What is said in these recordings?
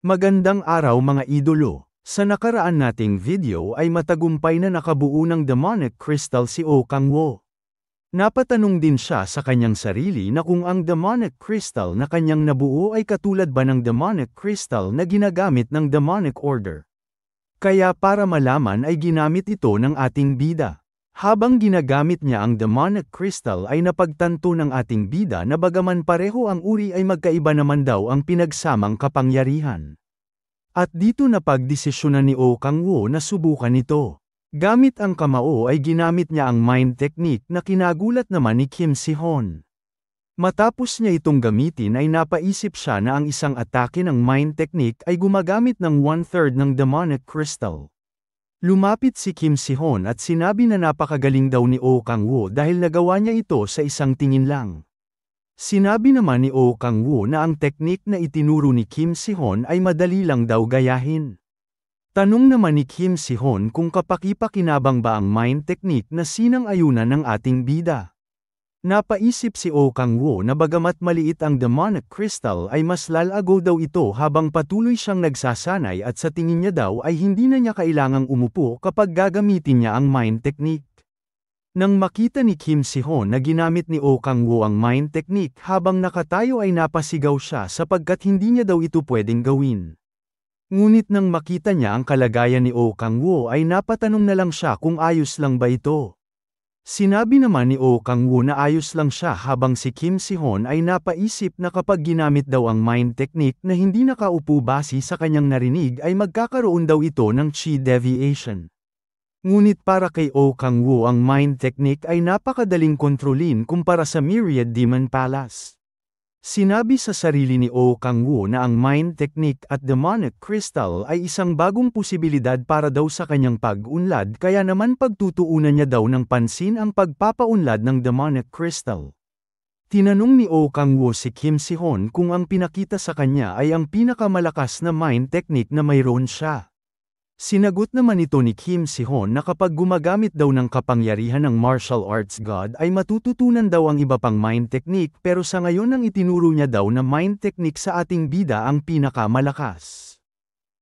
Magandang araw mga idolo. Sa nakaraan nating video ay matagumpay na nakabuo ng demonic crystal si Oh Kang-woo. Napatanong din siya sa kanyang sarili na kung ang demonic crystal na kanyang nabuo ay katulad ba ng demonic crystal na ginagamit ng demonic order. Kaya para malaman ay ginamit ito ng ating bida. Habang ginagamit niya ang demonic crystal ay napagtanto ng ating bida na bagaman pareho ang uri ay magkaiba naman daw ang pinagsamang kapangyarihan. At dito napagdesisyonan ni Oh Kang-woo na subukan ito. Gamit ang kamao ay ginamit niya ang mind technique na kinagulat naman ni Kim Si-hoon. Matapos niya itong gamitin ay napaisip siya na ang isang atake ng mind technique ay gumagamit ng 1/3 ng demonic crystal. Lumapit si Kim Si-hoon at sinabi na napakagaling daw ni Oh Kang-woo dahil nagawa niya ito sa isang tingin lang. Sinabi naman ni Oh Kang-woo na ang teknik na itinuro ni Kim Si-hoon ay madali lang daw gayahin. Tanong naman ni Kim Si-hoon kung kapaki-pakinabang ba ang mind technique na sinang-ayunan ng ating bida. Napaisip si Oh Kang-woo na bagamat maliit ang demonic crystal ay mas lalago daw ito habang patuloy siyang nagsasanay at sa tingin niya daw ay hindi na niya kailangang umupo kapag gagamitin niya ang mind technique. Nang makita ni Kim Si-hoon na ginamit ni Oh Kang-woo ang mind technique habang nakatayo ay napasigaw siya sapagkat hindi niya daw ito pwedeng gawin. Ngunit nang makita niya ang kalagayan ni Oh Kang-woo ay napatanong na lang siya kung ayos lang ba ito. Sinabi naman ni Oh Kang-woo na ayos lang siya habang si Kim Si-hoon ay napaisip na kapag ginamit daw ang mind technique na hindi nakaupo base sa kanyang narinig ay magkakaroon daw ito ng chi deviation. Ngunit para kay Oh Kang-woo ang mind technique ay napakadaling kontrolin kumpara sa Myriad Demon Palace. Sinabi sa sarili ni Oh Kang-woo na ang mind technique at demonic crystal ay isang bagong posibilidad para daw sa kanyang pag-unlad kaya naman pagtutuunan niya daw ng pansin ang pagpapaunlad ng demonic crystal. Tinanong ni Oh Kang-woo si Kim Si-hoon kung ang pinakita sa kanya ay ang pinakamalakas na mind technique na mayroon siya. Sinagot naman ito ni Kim Si-hoon na kapag gumagamit daw ng kapangyarihan ng martial arts god ay matututunan daw ang iba pang mind technique pero sa ngayon ang itinuro niya daw na mind technique sa ating bida ang pinakamalakas.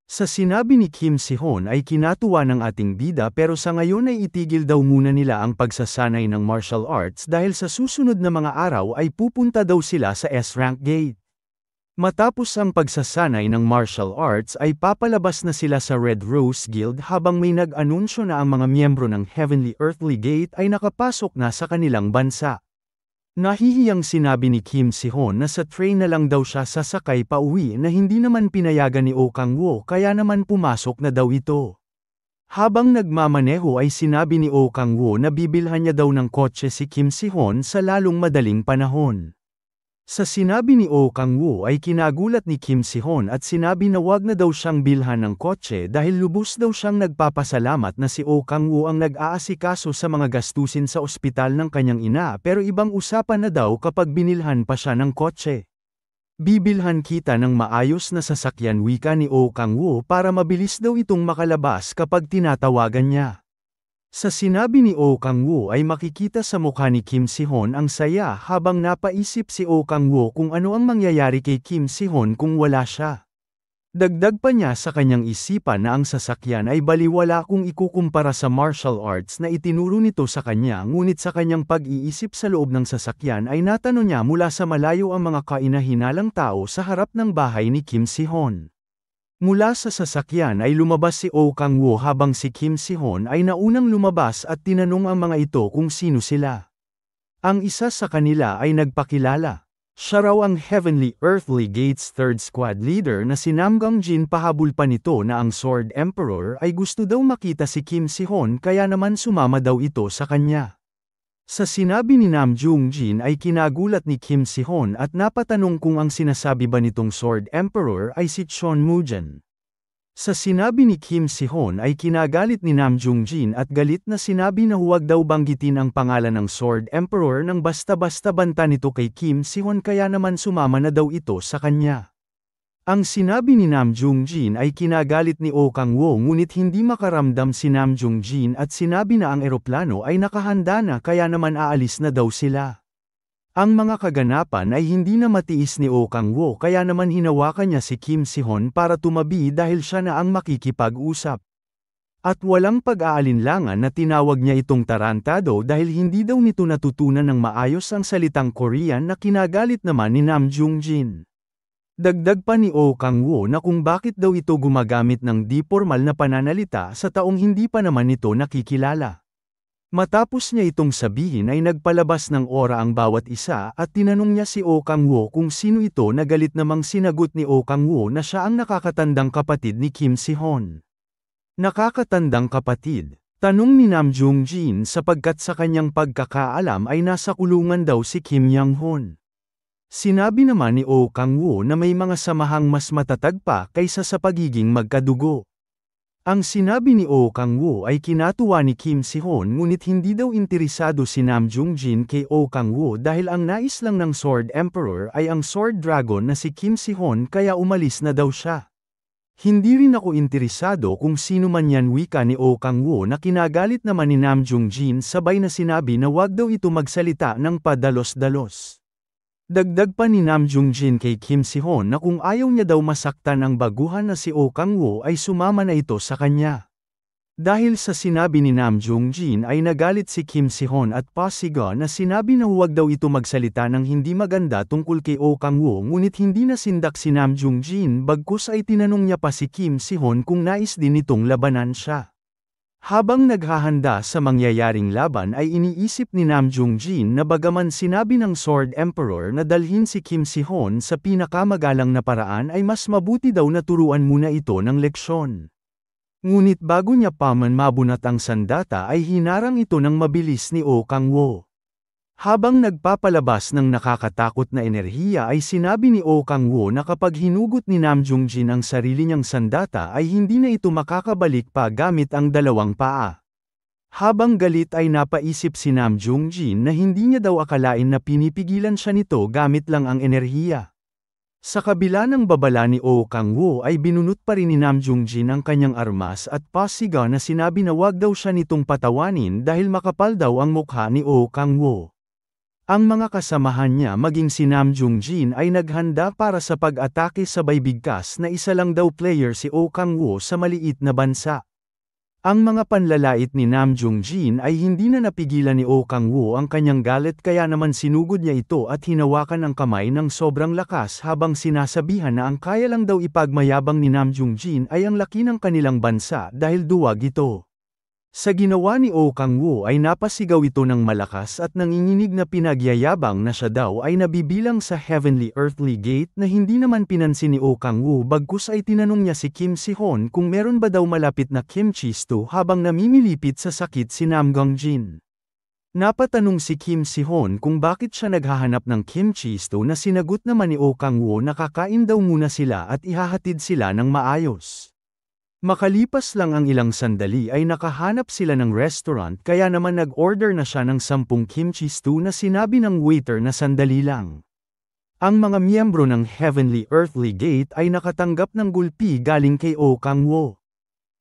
Sa sinabi ni Kim Si-hoon ay kinatuwa ng ating bida pero sa ngayon ay itigil daw muna nila ang pagsasanay ng martial arts dahil sa susunod na mga araw ay pupunta daw sila sa S-rank gate. Matapos ang pagsasanay ng martial arts ay papalabas na sila sa Red Rose Guild habang may nag-anunsyo na ang mga miyembro ng Heavenly Earthly Gate ay nakapasok na sa kanilang bansa. Nahihiyang sinabi ni Kim Si-hoon na sa train na lang daw siya sasakay pauwi na hindi naman pinayagan ni Oh Kang-woo kaya naman pumasok na daw ito. Habang nagmamaneho ay sinabi ni Oh Kang-woo na bibilhan niya daw ng kotse si Kim Si-hoon sa lalong madaling panahon. Sa sinabi ni Oh Kang-woo ay kinagulat ni Kim Si-hoon at sinabi na wag na daw siyang bilhan ng kotse dahil lubos daw siyang nagpapasalamat na si Oh Kang-woo ang nag-aasikaso sa mga gastusin sa ospital ng kanyang ina pero ibang usapan na daw kapag binilhan pa siya ng kotse. Bibilhan kita ng maayos na sasakyan wika ni Oh Kang-woo para mabilis daw itong makalabas kapag tinatawagan niya. Sa sinabi ni Oh Kang-woo ay makikita sa mukha ni Kim Si-hoon ang saya habang napaisip si Oh Kang-woo kung ano ang mangyayari kay Kim Si-hoon kung wala siya. Dagdag pa niya sa kanyang isipan na ang sasakyan ay baliwala kung ikukumpara sa martial arts na itinuro nito sa kanya ngunit sa kanyang pag-iisip sa loob ng sasakyan ay natanong niya mula sa malayo ang mga kainahinalang tao sa harap ng bahay ni Kim Si-hoon. Mula sa sasakyan ay lumabas si Oh Kang-woo habang si Kim Si-hoon ay naunang lumabas at tinanong ang mga ito kung sino sila. Ang isa sa kanila ay nagpakilala. Siya raw ang Heavenly Earthly Gates 3rd Squad Leader na si Nam Gung-jin. Pahabol pa nito na ang Sword Emperor ay gusto daw makita si Kim Si-hoon kaya naman sumama daw ito sa kanya. Sa sinabi ni Nam Gung-jin ay kinagulat ni Kim Si-hoon at napatanong kung ang sinasabi ba nitong Sword Emperor ay si Chon Moo-jin. Sa sinabi ni Kim Si-hoon ay kinagalit ni Nam Gung-jin at galit na sinabi na huwag daw banggitin ang pangalan ng Sword Emperor nang basta-basta banta nito kay Kim Si-hoon kaya naman sumama na daw ito sa kanya. Ang sinabi ni Nam Gung-jin ay kinagalit ni Oh Kang-woo ngunit hindi makaramdam si Nam Gung-jin at sinabi na ang eroplano ay nakahanda na kaya naman aalis na daw sila. Ang mga kaganapan ay hindi na matiis ni Oh Kang-woo kaya naman hinawakan niya si Kim Si-hoon para tumabi dahil siya na ang makikipag-usap. At walang pag-aalinlangan na tinawag niya itong tarantado dahil hindi daw nito natutunan ng maayos ang salitang Korean na kinagalit naman ni Nam Jung-jin. Dagdag pa ni Oh Kang-woo na kung bakit daw ito gumagamit ng di formal na pananalita sa taong hindi pa naman ito nakikilala. Matapos niya itong sabihin ay nagpalabas ng aura ang bawat isa at tinanong niya si Oh Kang-woo kung sino ito na galit namang sinagot ni Oh Kang-woo na siya ang nakakatandang kapatid ni Kim Si-hoon. Nakakatandang kapatid? Tanong ni Nam Jung-jin sapagkat sa kanyang pagkakaalam ay nasa kulungan daw si Kim Yang-hoon. Sinabi naman ni Oh Kang-woo na may mga samahang mas matatag pa kaysa sa pagiging magkadugo. Ang sinabi ni Oh Kang-woo ay kinatuwa ni Kim Si-hoon ngunit hindi daw interesado si Nam Jung-jin kay Oh Kang-woo dahil ang nais lang ng Sword Emperor ay ang Sword Dragon na si Kim Si-hoon kaya umalis na daw siya. Hindi rin ako interesado kung sino man yan, wika ni Oh Kang-woo na kinagalit naman ni Nam Jung-jin sabay na sinabi na wag daw ito magsalita ng padalos-dalos. Dagdag pa ni Nam Jung-jin kay Kim Si-hoon na kung ayaw niya daw masaktan ang baguhan na si Oh Kang-woo ay sumama na ito sa kanya. Dahil sa sinabi ni Nam Jung-jin ay nagalit si Kim Si-hoon at pasiga na sinabi na huwag daw ito magsalita ng hindi maganda tungkol kay Oh Kang-woo ngunit hindi nasindak si Nam Jung-jin bagkus ay tinanong niya pa si Kim Si-hoon kung nais din itong labanan siya. Habang naghahanda sa mangyayaring laban ay iniisip ni Nam Jung-jin na bagaman sinabi ng Sword Emperor na dalhin si Kim Si-hoon sa pinakamagalang na paraan ay mas mabuti daw na turuan muna ito ng leksyon. Ngunit bago niya pa man mabunat ang sandata ay hinarang ito ng mabilis ni Oh Kang-woo. Habang nagpapalabas ng nakakatakot na enerhiya ay sinabi ni Oh Kang-woo na kapag hinugot ni Nam Jung-jin ang sarili niyang sandata ay hindi na ito makakabalik pa gamit ang dalawang paa. Habang galit ay napaisip si Nam Jung-jin na hindi niya daw akalain na pinipigilan siya nito gamit lang ang enerhiya. Sa kabila ng babala ni Oh Kang-woo ay binunot pa rin ni Nam Jung-jin ang kanyang armas at pasigaw na sinabi na wag daw siya nitong patawanin dahil makapal daw ang mukha ni Oh Kang-woo. Ang mga kasamahan niya maging si Nam Jung-jin ay naghanda para sa pag-atake sabay bigkas na isa lang daw player si Oh Kang-woo sa maliit na bansa. Ang mga panlalait ni Nam Jung-jin ay hindi na napigilan ni Oh Kang-woo ang kanyang galit kaya naman sinugod niya ito at hinawakan ang kamay ng sobrang lakas habang sinasabihan na ang kaya lang daw ipagmayabang ni Nam Jung-jin ay ang laki ng kanilang bansa dahil duwag ito. Sa ginawa ni Oh Kang-woo ay napasigaw ito ng malakas at nanginginig na pinagyayabang na siya daw ay nabibilang sa Heavenly Earthly Gate na hindi naman pinansin ni Oh Kang-woo bagkus ay tinanong niya si Kim Si-hoon kung meron ba daw malapit na kimchi stew habang namimilipit sa sakit si Nam Jung-jin. Napatanong si Kim Si-hoon kung bakit siya naghahanap ng kimchi stew na sinagot naman ni Oh Kang-woo na kakain daw muna sila at ihahatid sila ng maayos. Makalipas lang ang ilang sandali ay nakahanap sila ng restaurant kaya naman nag-order na siya ng 10 kimchi stew na sinabi ng waiter na sandali lang. Ang mga miyembro ng Heavenly Earthly Gate ay nakatanggap ng gulpi galing kay Oh Kang-woo.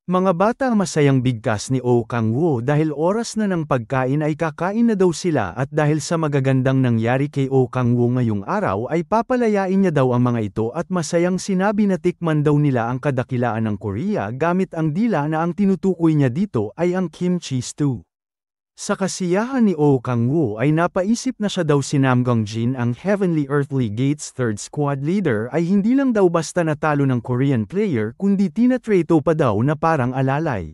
Mga bata, masayang bigkas ni Oh Kang-woo dahil oras na ng pagkain ay kakain na daw sila at dahil sa magagandang nangyari kay Oh Kang-woo ngayong araw ay papalayain niya daw ang mga ito at masayang sinabi na tikman daw nila ang kadakilaan ng Korea gamit ang dila na ang tinutukoy niya dito ay ang kimchi stew. Sa kasiyahan ni Oh Kang-woo ay napaisip na siya daw si Nam Jung-jin ang Heavenly Earthly Gate's third squad leader ay hindi lang daw basta natalo ng Korean player kundi tinatreto pa daw na parang alalay.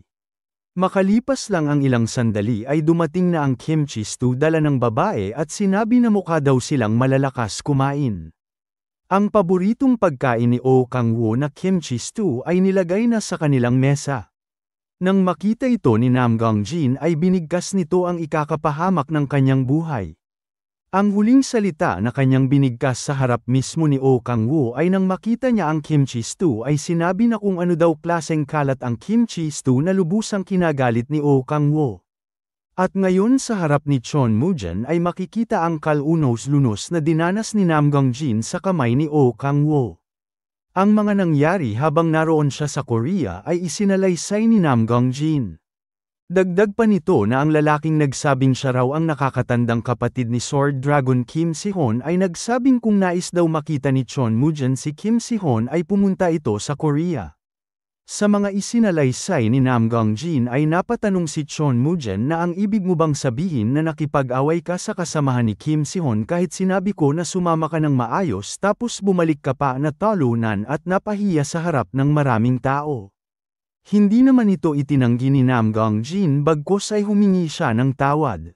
Makalipas lang ang ilang sandali ay dumating na ang kimchi stew dala ng babae at sinabi na mukha daw silang malalakas kumain. Ang paboritong pagkain ni Oh Kang-woo na kimchi stew ay nilagay na sa kanilang mesa. Nang makita ito ni Nam Jung-jin ay binigkas nito ang ikakapahamak ng kanyang buhay. Ang huling salita na kanyang binigkas sa harap mismo ni Oh Kang-woo ay nang makita niya ang kimchi stew ay sinabi na kung ano daw klaseng kalat ang kimchi stew na lubusang kinagalit ni Oh Kang-woo. At ngayon sa harap ni Chon Moo-jin ay makikita ang kalunos-lunos na dinanas ni Nam Jung-jin sa kamay ni Oh Kang-woo. Ang mga nangyari habang naroon siya sa Korea ay isinalaysay ni Nam Jung-jin. Dagdag pa nito na ang lalaking nagsabing siya raw ang nakakatandang kapatid ni Sword Dragon Kim Si-hoon ay nagsabing kung nais daw makita ni Chon Moo-jin si Kim Si-hoon ay pumunta ito sa Korea. Sa mga isinalaysay ni Nam Gong-jin ay napatanong si Chon Moo-jin na ang ibig mo bang sabihin na nakipag-away ka sa kasamahan ni Kim Si-hoon kahit sinabi ko na sumama ka ng maayos tapos bumalik ka pa na talunan at napahiya sa harap ng maraming tao. Hindi naman ito itinanggi ni Nam Gong-jin bagkus ay humingi siya ng tawad.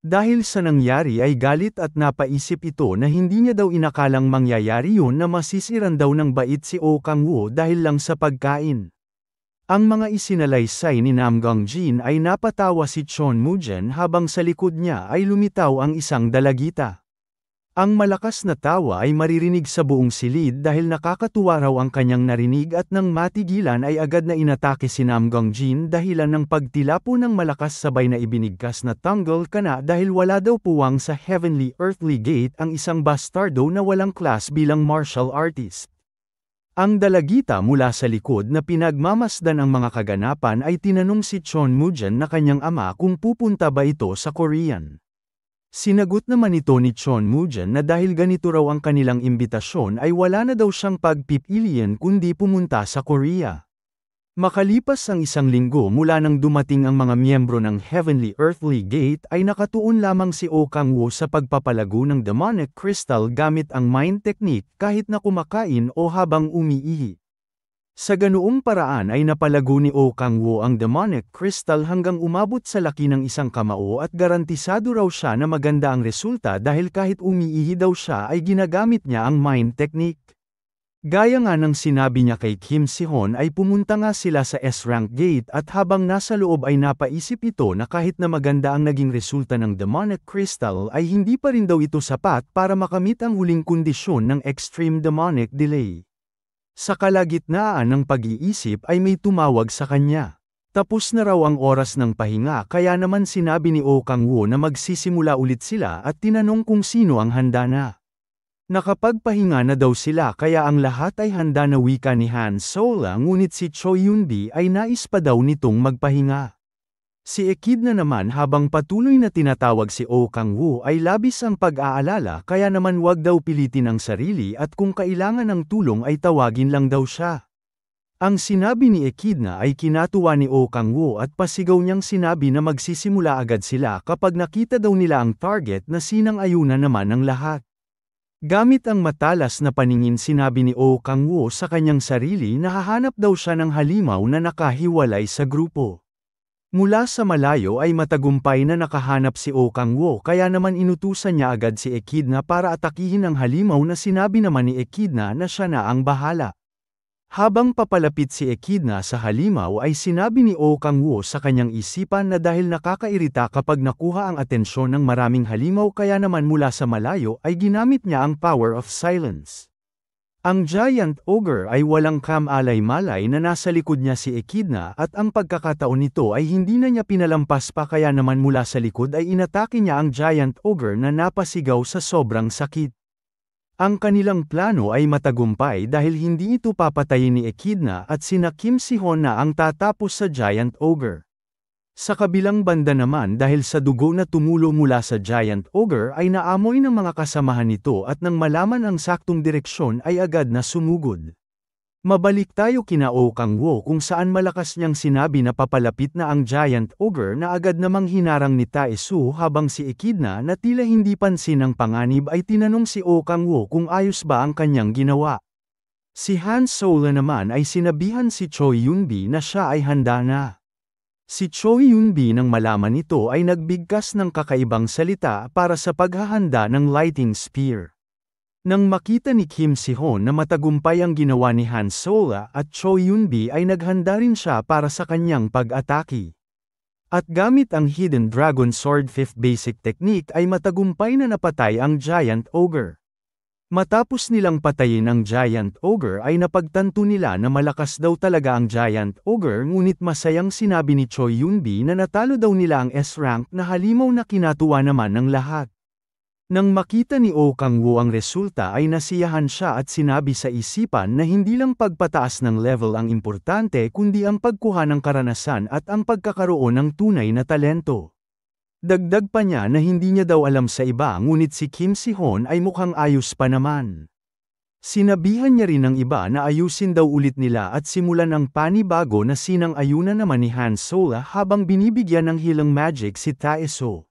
Dahil sa nangyari ay galit at napaisip ito na hindi niya daw inakalang mangyayari yun na masisiran daw ng bait si Oh Kang-woo dahil lang sa pagkain. Ang mga isinalaysay ni Nam Gong-jin ay napatawa si Chon Moo-jin habang sa likod niya ay lumitaw ang isang dalagita. Ang malakas na tawa ay maririnig sa buong silid dahil nakakatuwa raw ang kanyang narinig at nang matigilan ay agad na inatake si Nam Gong-jin dahilan ng pagtilapo ng malakas sabay na ibinigkas na tanggol ka na dahil wala daw puwang sa Heavenly Earthly Gate ang isang bastardo na walang class bilang martial artist. Ang dalagita mula sa likod na pinagmamasdan ang mga kaganapan ay tinanong si Chon Moo-jin na kanyang ama kung pupunta ba ito sa Korean. Sinagot naman ito ni Chon Moo-jin na dahil ganito raw ang kanilang imbitasyon ay wala na daw siyang pagpipilian kundi pumunta sa Korea. Makalipas ang isang linggo mula nang dumating ang mga miyembro ng Heavenly Earthly Gate ay nakatuon lamang si Oh Kang-woo sa pagpapalago ng demonic crystal gamit ang mind technique kahit na kumakain o habang umiihi. Sa ganoong paraan ay napalago ni Oh Kang-woo ang demonic crystal hanggang umabot sa laki ng isang kamao at garantisado raw siya na maganda ang resulta dahil kahit umiihi daw siya ay ginagamit niya ang mind technique. Gaya nga ng sinabi niya kay Kim Si-hoon ay pumunta nga sila sa S-rank gate at habang nasa loob ay napaisip ito na kahit na maganda ang naging resulta ng demonic crystal ay hindi pa rin daw ito sapat para makamit ang huling kondisyon ng extreme demonic delay. Sa kalagitnaan ng pag-iisip ay may tumawag sa kanya. Tapos na raw ang oras ng pahinga kaya naman sinabi ni Oh Kang-woo na magsisimula ulit sila at tinanong kung sino ang handa na. Nakapagpahinga na daw sila kaya ang lahat ay handa na wika ni Han Solo ngunit si Choi Yun-bi ay nais pa daw nitong magpahinga. Si Echidna naman habang patuloy na tinatawag si Oh Kang-woo ay labis ang pag-aalala kaya naman wag daw pilitin ang sarili at kung kailangan ng tulong ay tawagin lang daw siya. Ang sinabi ni Echidna ay kinatuwa ni Oh Kang-woo at pasigaw niyang sinabi na magsisimula agad sila kapag nakita daw nila ang target na sinang-ayunan naman ng lahat. Gamit ang matalas na paningin sinabi ni Oh Kang-woo sa kanyang sarili na hahanap daw siya ng halimaw na nakahiwalay sa grupo. Mula sa malayo ay matagumpay na nakahanap si Oh Kang-woo kaya naman inutusan niya agad si Echidna para atakihin ang halimaw na sinabi naman ni Echidna na siya na ang bahala. Habang papalapit si Echidna sa halimaw ay sinabi ni Oh Kang-woo sa kanyang isipan na dahil nakakairita kapag nakuha ang atensyon ng maraming halimaw kaya naman mula sa malayo ay ginamit niya ang power of silence. Ang Giant Ogre ay walang kamalay-malay na nasa likod niya si Echidna at ang pagkakataon nito ay hindi na niya pinalampas pa kaya naman mula sa likod ay inatake niya ang Giant Ogre na napasigaw sa sobrang sakit. Ang kanilang plano ay matagumpay dahil hindi ito papatayin ni Echidna at sina Kim Si-hoon na ang tatapos sa Giant Ogre. Sa kabilang banda naman dahil sa dugo na tumulo mula sa Giant Ogre ay naamoy ng mga kasamahan nito at nang malaman ang saktong direksyon ay agad na sumugod. Mabalik tayo kina Oh Kang-woo kung saan malakas niyang sinabi na papalapit na ang Giant Ogre na agad namang hinarang ni Tae-soo habang si Echidna na tila hindi pansin ng panganib ay tinanong si Oh Kang-woo kung ayos ba ang kanyang ginawa. Si Han Solo naman ay sinabihan si Choi Yun-bi na siya ay handa na. Si Choi Yun-bi nang malaman ito ay nagbigkas ng kakaibang salita para sa paghahanda ng lighting spear. Nang makita ni Kim Si-hoon na matagumpay ang ginawa ni Han Solo at Choi Yun-bi ay naghanda rin siya para sa kanyang pag-atake. At gamit ang Hidden Dragon Sword 5th Basic Technique ay matagumpay na napatay ang Giant Ogre. Matapos nilang patayin ang Giant Ogre ay napagtanto nila na malakas daw talaga ang Giant Ogre ngunit masayang sinabi ni Choi Yun-bi na natalo daw nila ang S-rank na halimaw na kinatuwa naman ng lahat. Nang makita ni Oh Kang-woo ang resulta ay nasiyahan siya at sinabi sa isipan na hindi lang pagpataas ng level ang importante kundi ang pagkuha ng karanasan at ang pagkakaroon ng tunay na talento. Dagdag pa niya na hindi niya daw alam sa iba ngunit si Kim Si-hoon ay mukhang ayos pa naman. Sinabihan niya rin ng iba na ayusin daw ulit nila at simulan ang panibago na sinang-ayunan naman ni Han Sola habang binibigyan ng Healing Magic si Tae-soo.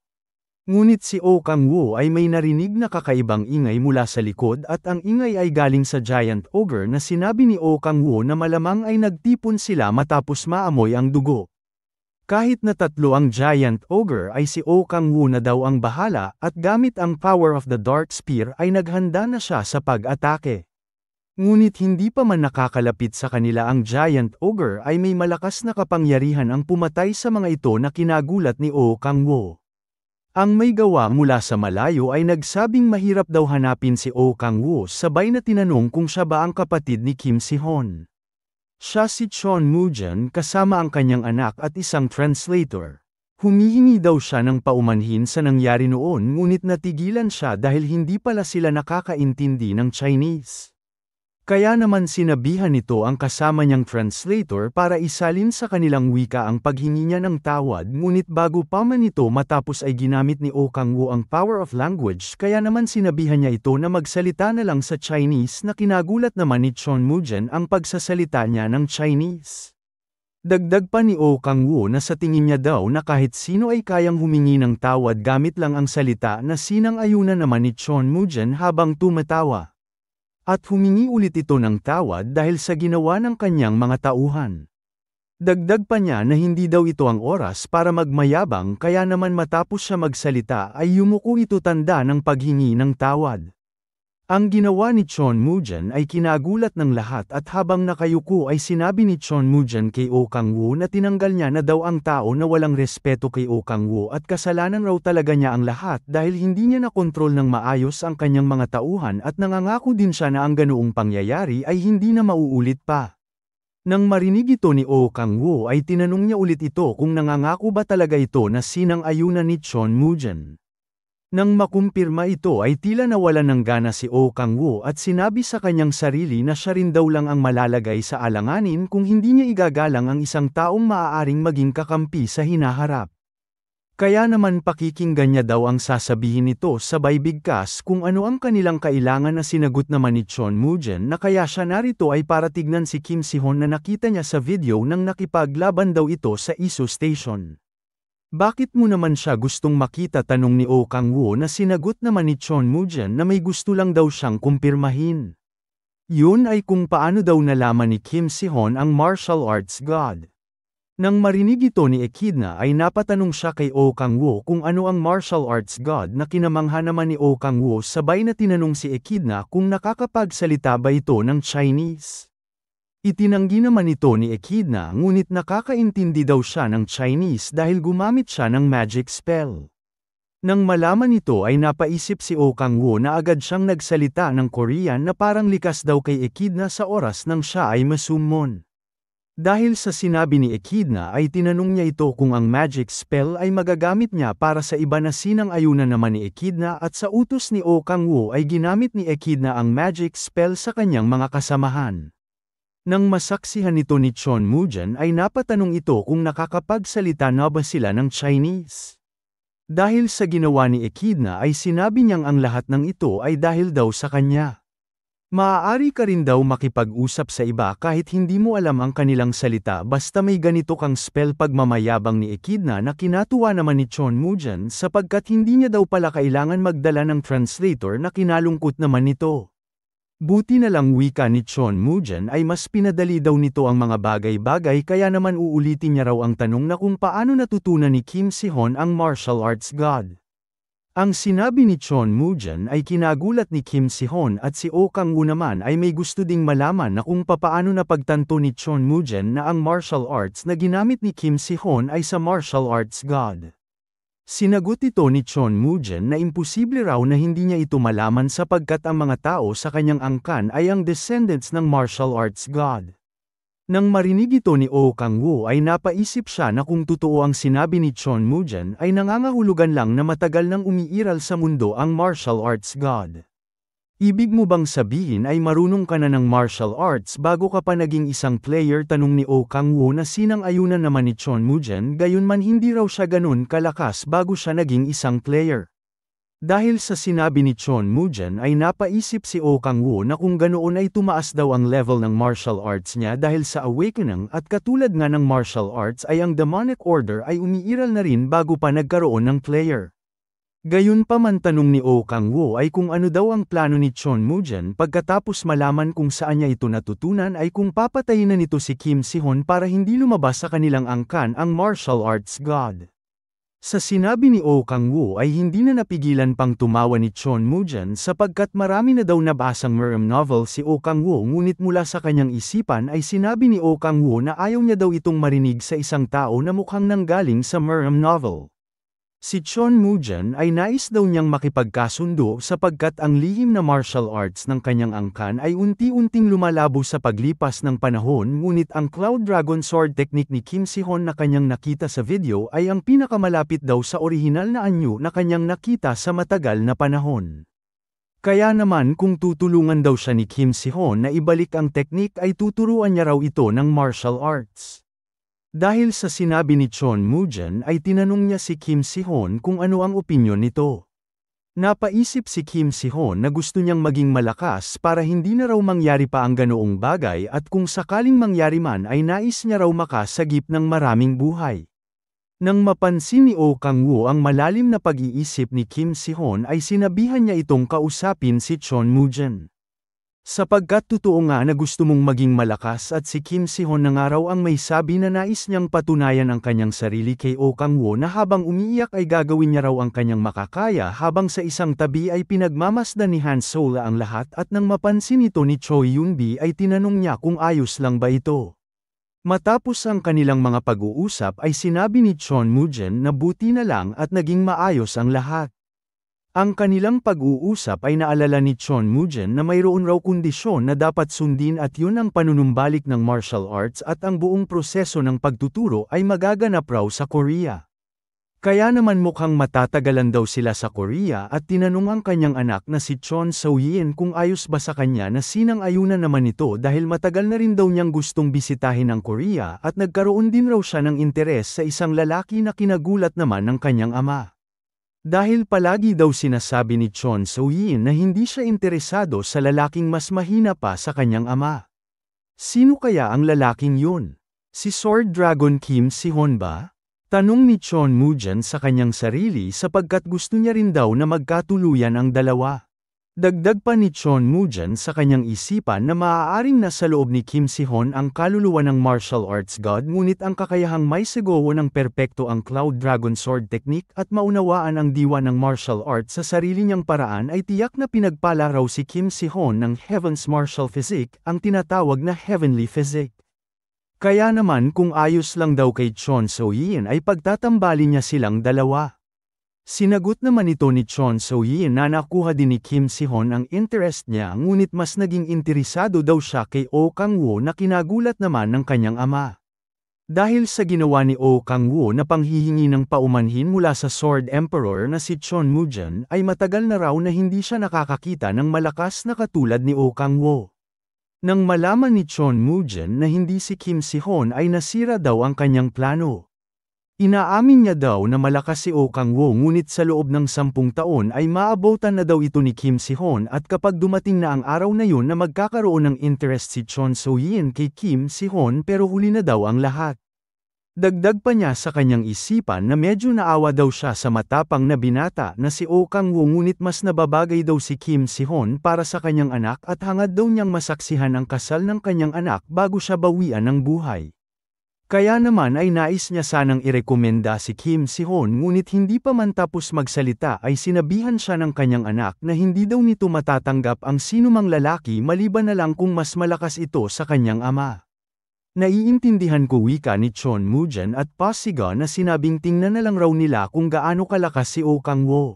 Ngunit si Oh Kang-woo ay may narinig na kakaibang ingay mula sa likod at ang ingay ay galing sa Giant Ogre na sinabi ni Oh Kang-woo na malamang ay nagtipon sila matapos maamoy ang dugo. Kahit na tatlo ang Giant Ogre ay si Oh Kang-woo na daw ang bahala at gamit ang power of the Dark Spear ay naghanda na siya sa pag-atake. Ngunit hindi pa man nakakalapit sa kanila ang Giant Ogre ay may malakas na kapangyarihan ang pumatay sa mga ito na kinagulat ni Oh Kang-woo. Ang may gawa mula sa malayo ay nagsabing mahirap daw hanapin si Oh Kang-woo sabay na tinanong kung siya ba ang kapatid ni Kim Si-hoon. Siya si Chon Moo-jun kasama ang kanyang anak at isang translator. Humihingi daw siya ng paumanhin sa nangyari noon ngunit natigilan siya dahil hindi pala sila nakakaintindi ng Chinese. Kaya naman sinabihan nito ang kasama niyang translator para isalin sa kanilang wika ang paghingi niya ng tawad ngunit bago pa man ito matapos ay ginamit ni Oh Kang-woo ang power of language kaya naman sinabihan niya ito na magsalita na lang sa Chinese na kinagulat naman ni Chon Moo-jun ang pagsasalita niya ng Chinese. Dagdag pa ni Oh Kang-woo na sa tingin niya daw na kahit sino ay kayang humingi ng tawad gamit lang ang salita na sinang-ayunan naman ni Chon Moo-jun habang tumatawa. At humingi ulit ito ng tawad dahil sa ginawa ng kanyang mga tauhan. Dagdag pa niya na hindi daw ito ang oras para magmayabang kaya naman matapos siya magsalita ay yumuko ito tanda ng paghingi ng tawad. Ang ginawa ni Chon Moo-jun ay kinagulat ng lahat at habang nakayuko ay sinabi ni Chon Moo-jun kay Oh Kang-woo na tinanggal niya na daw ang tao na walang respeto kay Oh Kang-woo at kasalanan raw talaga niya ang lahat dahil hindi niya nakontrol ng maayos ang kanyang mga tauhan at nangangako din siya na ang ganoong pangyayari ay hindi na mauulit pa. Nang marinig ito ni Oh Kang-woo ay tinanong niya ulit ito kung nangangako ba talaga ito na sinang-ayunan ni Chon Moo-jun. Nang makumpirma ito ay tila nawalan ng gana si Oh Kang-woo at sinabi sa kanyang sarili na siya rin daw lang ang malalagay sa alanganin kung hindi niya igagalang ang isang taong maaaring maging kakampi sa hinaharap. Kaya naman pakikinggan niya daw ang sasabihin nito sabay bigkas kung ano ang kanilang kailangan na sinagot naman ni Chon Moo-jun na kaya siya narito ay para tignan si Kim Si-hoon na nakita niya sa video nang nakipaglaban daw ito sa ISO station. Bakit mo naman siya gustong makita tanong ni Oh Kang-woo na sinagot naman ni Chon Moo-jun na may gusto lang daw siyang kumpirmahin. Yun ay kung paano daw nalaman ni Kim Si-hoon ang martial arts god. Nang marinig ito ni Echidna ay napatanong siya kay Oh Kang-woo kung ano ang martial arts god na kinamangha naman ni Oh Kang-woo sabay na tinanong si Echidna kung nakakapagsalita ba ito ng Chinese. Itinanggi naman ito ni Echidna ngunit nakakaintindi daw siya ng Chinese dahil gumamit siya ng magic spell. Nang malaman ito ay napaisip si Oh Kang-woo na agad siyang nagsalita ng Korean na parang likas daw kay Echidna sa oras nang siya ay masumon. Dahil sa sinabi ni Echidna ay tinanong niya ito kung ang magic spell ay magagamit niya para sa iba na sinang-ayunan naman ni Echidna at sa utos ni Oh Kang-woo ay ginamit ni Echidna ang magic spell sa kanyang mga kasamahan. Nang masaksihan nito ni Chon Moo-jun ay napatanong ito kung nakakapagsalita na ba sila ng Chinese. Dahil sa ginawa ni Echidna ay sinabi niyang ang lahat ng ito ay dahil daw sa kanya. Maaari ka rin daw makipag-usap sa iba kahit hindi mo alam ang kanilang salita basta may ganito kang spell pagmamayabang ni Echidna na kinatuwa naman ni Chon Moo-jun sapagkat hindi niya daw pala kailangan magdala ng translator na kinalungkot naman nito. Buti na lang wika ni Chon Moo-jun ay mas pinadali daw nito ang mga bagay-bagay kaya naman uulitin niya raw ang tanong na kung paano natutunan ni Kim Si-hoon ang martial arts god. Ang sinabi ni Chon Moo-jun ay kinagulat ni Kim Si-hoon at si Oh Kang-woo naman ay may gusto ding malaman na kung papaano napagtanto ni Chon Moo-jun na ang martial arts na ginamit ni Kim Si-hoon ay sa martial arts god. Sinagot ito ni Chon Moo-jun na imposible raw na hindi niya ito malaman sapagkat ang mga tao sa kanyang angkan ay ang descendants ng martial arts god. Nang marinig ito ni Oh Kang-woo ay napaisip siya na kung totoo ang sinabi ni Chon Moo-jin ay nangangahulugan lang na matagal nang umiiral sa mundo ang martial arts god. Ibig mo bang sabihin ay marunong ka na ng martial arts bago ka pa naging isang player? Tanong ni Oh Kang-woo na sinang-ayunan naman ni Chon Moo-jin gayunman hindi raw siya ganun kalakas bago siya naging isang player. Dahil sa sinabi ni Chon Moo-jin ay napaisip si Oh Kang-woo na kung ganoon ay tumaas daw ang level ng martial arts niya dahil sa awakening at katulad nga ng martial arts ay ang demonic order ay umiiral na rin bago pa nagkaroon ng player. Gayunpaman tanong ni Oh Kang-woo ay kung ano daw ang plano ni Chon Moo-jin pagkatapos malaman kung saan niya ito natutunan ay kung papatayin na nito si Kim Si-hoon para hindi lumabas sa kanilang angkan ang martial arts god. Sa sinabi ni Oh Kang-woo ay hindi na napigilan pang tumawa ni Chon Moo-jin sapagkat marami na daw nabasang merm novel si Oh Kang-woo ngunit mula sa kanyang isipan ay sinabi ni Oh Kang-woo na ayaw niya daw itong marinig sa isang tao na mukhang nanggaling sa merm novel. Si Chon Moo-jin ay nais daw niyang makipagkasundo sapagkat ang lihim na martial arts ng kanyang angkan ay unti-unting lumalabo sa paglipas ng panahon ngunit ang Cloud Dragon Sword technique ni Kim Si-hoon na kanyang nakita sa video ay ang pinakamalapit daw sa orihinal na anyo na kanyang nakita sa matagal na panahon. Kaya naman kung tutulungan daw siya ni Kim Si-hoon na ibalik ang teknik ay tuturuan niya raw ito ng martial arts. Dahil sa sinabi ni Chon Moo-jin ay tinanong niya si Kim Si-hoon kung ano ang opinyon nito. Napaisip si Kim Si-hoon na gusto niyang maging malakas para hindi na raw mangyari pa ang ganoong bagay at kung sakaling mangyari man ay nais niya raw makasagip ng maraming buhay. Nang mapansin ni Oh Kang-woo ang malalim na pag-iisip ni Kim Si-hoon ay sinabihan niya itong kausapin si Chon Moo-jin. Sapagkat totoo nga na gusto mong maging malakas at si Kim Si-hoon na nga raw ang may sabi na nais niyang patunayan ang kanyang sarili kay Oh Kang-woo na habang umiiyak ay gagawin niya raw ang kanyang makakaya habang sa isang tabi ay pinagmamasdan ni Han Sola ang lahat at nang mapansin ito ni Choi Yun-bi ay tinanong niya kung ayos lang ba ito. Matapos ang kanilang mga pag-uusap ay sinabi ni Chon Moo-jin na buti na lang at naging maayos ang lahat. Ang kanilang pag-uusap ay naalala ni Chon Moo-jin na mayroon raw kondisyon na dapat sundin at yun ang panunumbalik ng martial arts at ang buong proseso ng pagtuturo ay magaganap raw sa Korea. Kaya naman mukhang matatagalan daw sila sa Korea at tinanong ang kanyang anak na si Chon So-yin kung ayos ba sa kanya na sinang-ayunan naman ito dahil matagal na rin daw niyang gustong bisitahin ang Korea at nagkaroon din raw siya ng interes sa isang lalaki na kinagulat naman ng kanyang ama. Dahil palagi daw sinasabi ni Chon So-yin na hindi siya interesado sa lalaking mas mahina pa sa kanyang ama. Sino kaya ang lalaking yun? Si Sword Dragon Kim Si-hoon ba? Tanong ni Chon Moo-jin sa kanyang sarili sapagkat gusto niya rin daw na magkatuluyan ang dalawa. Dagdag pa ni Chon Moo-jin sa kanyang isipan na maaaring nasa loob ni Kim Si-hoon ang kaluluwa ng martial arts god ngunit ang kakayahang may sigaw ng perpekto ang Cloud Dragon Sword technique at maunawaan ang diwa ng martial arts sa sarili niyang paraan ay tiyak na pinagpala raw si Kim Si-hoon ng Heaven's Martial Physique, ang tinatawag na Heavenly Physique. Kaya naman kung ayos lang daw kay Chon So-yin ay pagtatambali niya silang dalawa. Sinagot naman ito ni Chon So-yin na nakuha din ni Kim Si-hoon ang interest niya ngunit mas naging interesado daw siya kay Oh Kang-woo na kinagulat naman ng kanyang ama. Dahil sa ginawa ni Oh Kang-woo na panghihingi ng paumanhin mula sa Sword Emperor na si Chon Moo-jin ay matagal na raw na hindi siya nakakakita ng malakas na katulad ni Oh Kang-woo. Nang malaman ni Chon Moo-jin na hindi si Kim Si-hoon ay nasira daw ang kanyang plano. Inaamin niya daw na malakas si Oh Kang-woo ngunit sa loob ng 10 taon ay maabutan na daw ito ni Kim Si-hoon at kapag dumating na ang araw na yun na magkakaroon ng interest si Chon So-yin kay Kim Si-hoon pero huli na daw ang lahat. Dagdag pa niya sa kanyang isipan na medyo naawa daw siya sa matapang na binata na si Oh Kang-woo ngunit mas nababagay daw si Kim Si-hoon para sa kanyang anak at hangad daw niyang masaksihan ang kasal ng kanyang anak bago siya bawian ng buhay. Kaya naman ay nais niya sanang irekomenda si Kim Si-hoon ngunit hindi pa man tapos magsalita ay sinabihan siya ng kanyang anak na hindi daw nito matatanggap ang sinumang lalaki maliban na lang kung mas malakas ito sa kanyang ama. Naiintindihan ko wika ni Chon Moo-jin at pasiga na sinabing tingnan na lang raw nila kung gaano kalakas si Oh Kang-woo.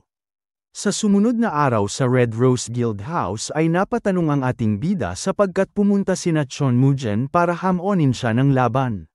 Sa sumunod na araw sa Red Rose Guild House ay napatanong ang ating bida sapagkat pumunta sina Chon Mujen para hamonin siya ng laban.